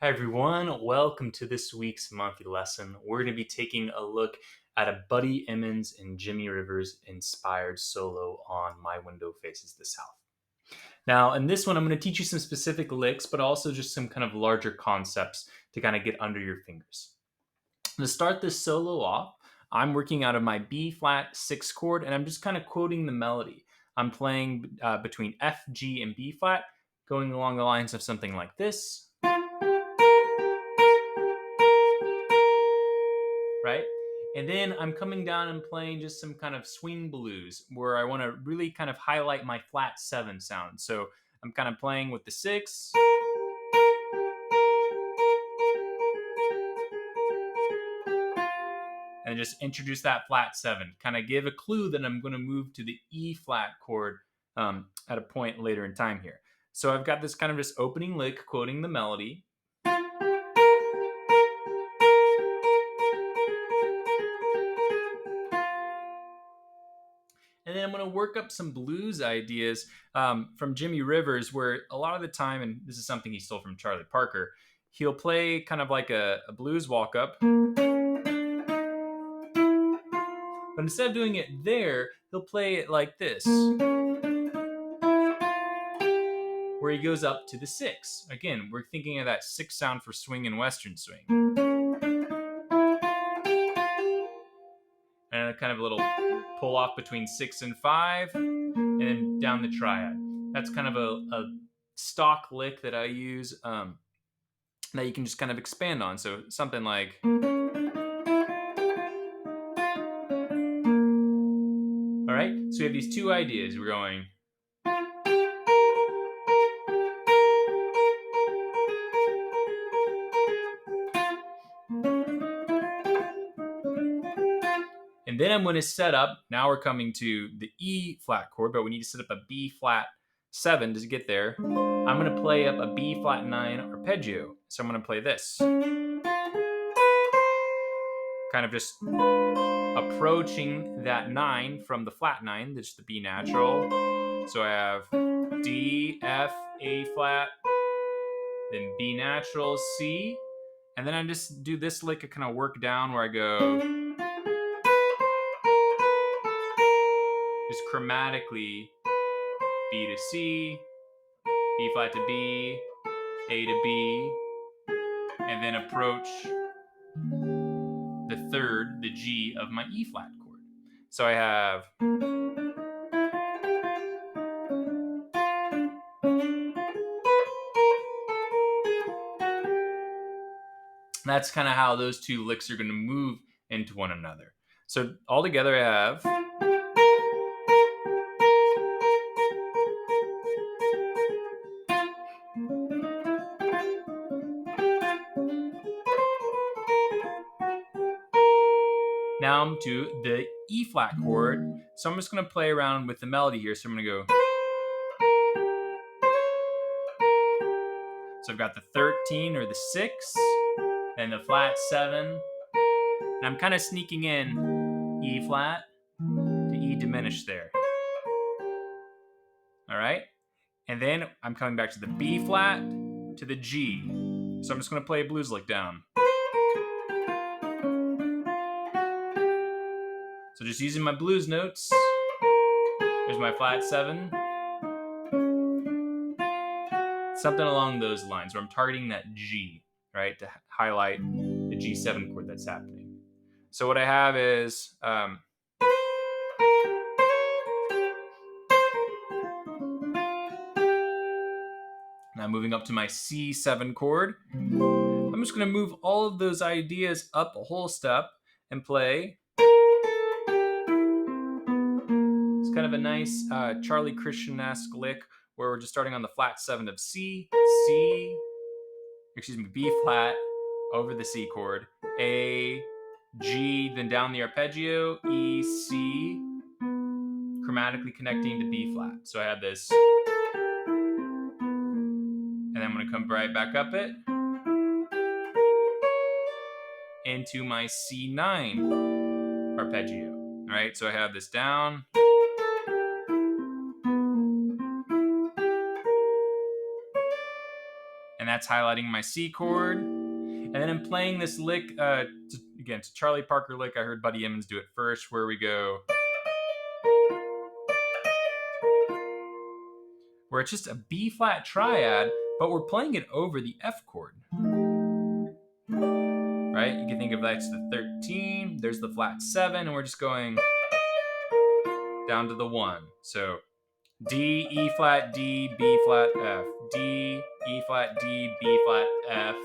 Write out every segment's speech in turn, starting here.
Hi everyone, welcome to this week's monthly lesson. We're going to be taking a look at a Buddy Emmons and Jimmie Rivers inspired solo on My Window Faces the South. Now, in this one, I'm going to teach you some specific licks, but also just some kind of larger concepts to kind of get under your fingers. To start this solo off, I'm working out of my B flat 6 chord and I'm just kind of quoting the melody. I'm playing between F, G, and B flat, going along the lines of something like this. Right? And then I'm coming down and playing just some kind of swing blues where I want to really kind of highlight my flat 7 sound. So I'm kind of playing with the 6. And just introduce that flat 7. Kind of give a clue that I'm going to move to the E flat chord at a point later in time here. So I've got this kind of just opening lick quoting the melody. And then I'm going to work up some blues ideas from Jimmie Rivers, where a lot of the time, and this is something he stole from Charlie Parker, he'll play kind of like a blues walk up. But instead of doing it there, he'll play it like this, where he goes up to the 6. Again, we're thinking of that 6 sound for swing and western swing. And a kind of a little pull off between 6 and 5, and then down the triad. That's kind of a stock lick that I use that you can just kind of expand on. So something like. All right, so we have these two ideas. We're going. And then I'm going to set up, now we're coming to the E flat chord, but we need to set up a B flat 7 to get there. I'm going to play up a B flat 9 arpeggio. So I'm going to play this. Kind of just approaching that 9 from the flat 9, that's the B natural. So I have D, F, A flat, then B natural, C. And then I just do this lick, I kind of work down where I go. Just chromatically B to C, B flat to B, A to B, and then approach the third, the G of my E flat chord. So I have. That's kind of how those two licks are going to move into one another. So all together I have. Now I'm to the E flat chord. So I'm just going to play around with the melody here. So I'm going to go. So I've got the 13 or the 6 and the flat 7. And I'm kind of sneaking in E flat to E diminished there. All right. And then I'm coming back to the B flat to the G. So I'm just going to play a blues lick down. So just using my blues notes. There's my flat 7. Something along those lines where I'm targeting that G, right, to highlight the G7 chord that's happening. So what I have is now moving up to my C7 chord. I'm just going to move all of those ideas up a whole step and play. It's kind of a nice Charlie Christian-esque lick where we're just starting on the flat 7 of C, B flat over the C chord, A, G, then down the arpeggio, E, C, chromatically connecting to B flat. So I have this. And then I'm going to come right back up it into my C9 arpeggio. All right, so I have this down. And that's highlighting my C chord. And then I'm playing this lick, again, it's a Charlie Parker lick. I heard Buddy Emmons do it first, where we go, where it's just a B flat triad, but we're playing it over the F chord. Right? You can think of that's the 13, there's the flat 7, and we're just going down to the 1. So D, E flat, D, B flat, F. D, E flat, D, B flat, F.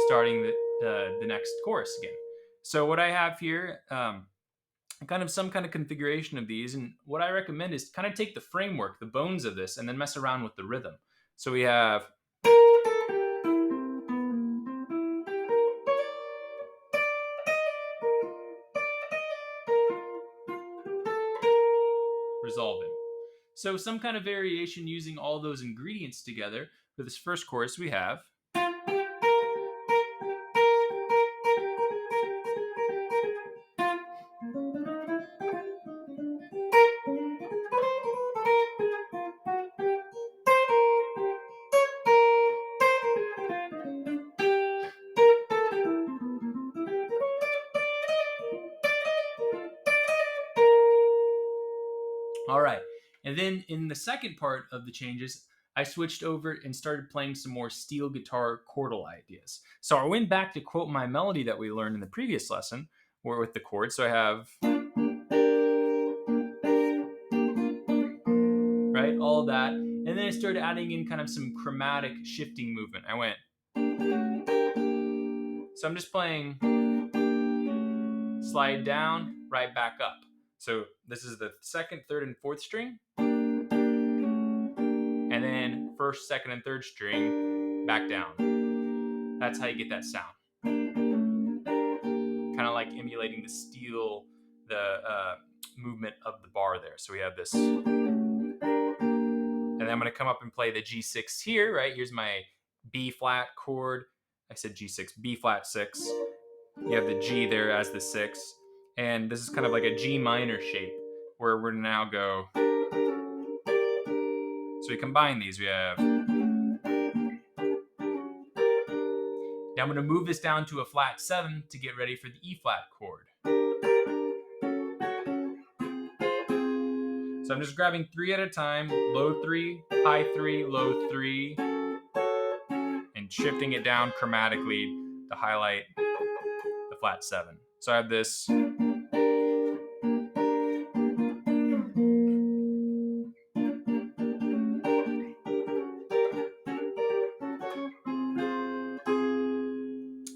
Starting the next chorus again. So what I have here, kind of some kind of configuration of these, and what I recommend is kind of take the framework, the bones of this, and then mess around with the rhythm. So we have resolving. So some kind of variation using all those ingredients together. For this first chorus we have all right. And then in the second part of the changes, I switched over and started playing some more steel guitar chordal ideas. So I went back to quote my melody that we learned in the previous lesson, or with the chords. So I have, right, all that. And then I started adding in kind of some chromatic shifting movement. I went, so I'm just playing slide down, right back up. So this is the second, third, and fourth string. And then first, second, and third string back down. That's how you get that sound. Kind of like emulating the steel, the movement of the bar there. So we have this. And then I'm going to come up and play the G6 here, right? Here's my B flat chord. I said G6, B flat 6. You have the G there as the 6. And this is kind of like a G minor shape where we're now go. So we combine these. We have. Now I'm going to move this down to a flat 7 to get ready for the E flat chord. So I'm just grabbing 3 at a time, low 3, high 3, low 3, and shifting it down chromatically to highlight the flat 7. So I have this.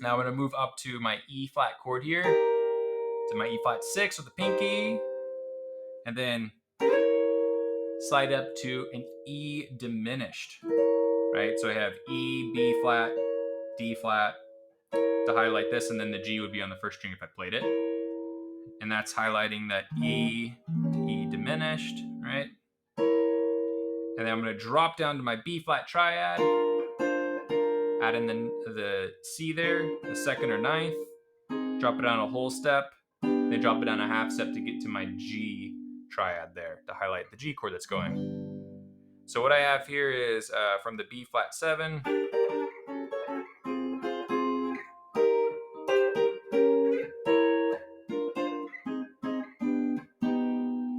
Now I'm going to move up to my E flat chord here, to my E flat 6 with the pinky, and then slide up to an E diminished, right? So I have E, B flat, D flat to highlight this, and then the G would be on the first string if I played it. And that's highlighting that E to E diminished, right? And then I'm going to drop down to my B flat triad, add in the C there, the second or ninth, drop it down a whole step, then drop it down a half step to get to my G triad there to highlight the G chord that's going. So what I have here is from the B flat 7,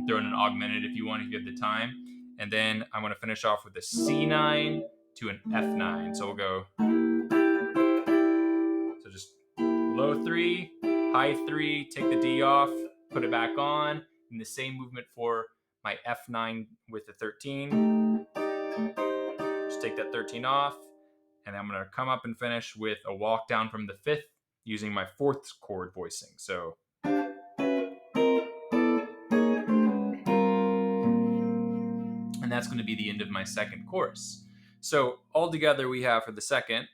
throw in an augmented if you want, if you have the time. And then I'm going to finish off with a C9 to an F9. So we'll go. So just low 3, high 3, take the D off, put it back on. And the same movement for my F9 with the 13. Just take that 13 off. And then I'm going to come up and finish with a walk down from the 5th using my 4th chord voicing. So. And that's going to be the end of my second chorus. So altogether we have for the second.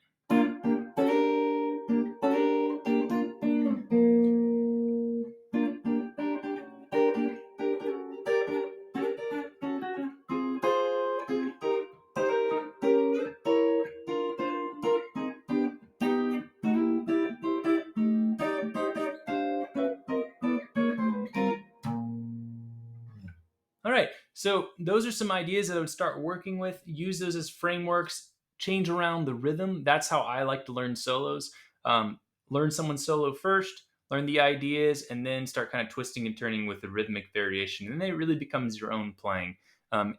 All right, so those are some ideas that I would start working with. Use those as frameworks. change around the rhythm. That's how I like to learn solos. Learn someone's solo first, learn the ideas, and then start kind of twisting and turning with the rhythmic variation. And then it really becomes your own playing. Um,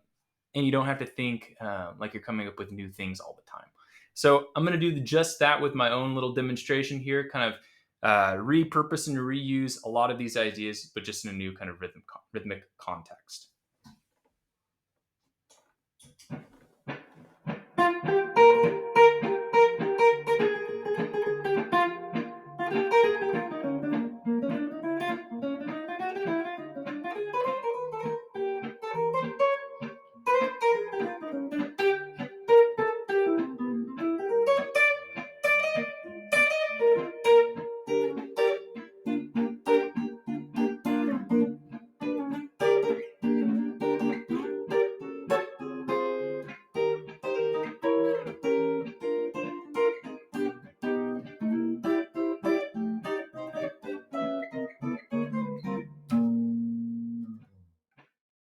and you don't have to think like you're coming up with new things all the time. So I'm going to do just that with my own little demonstration here, kind of repurpose and reuse a lot of these ideas, but just in a new kind of rhythmic context.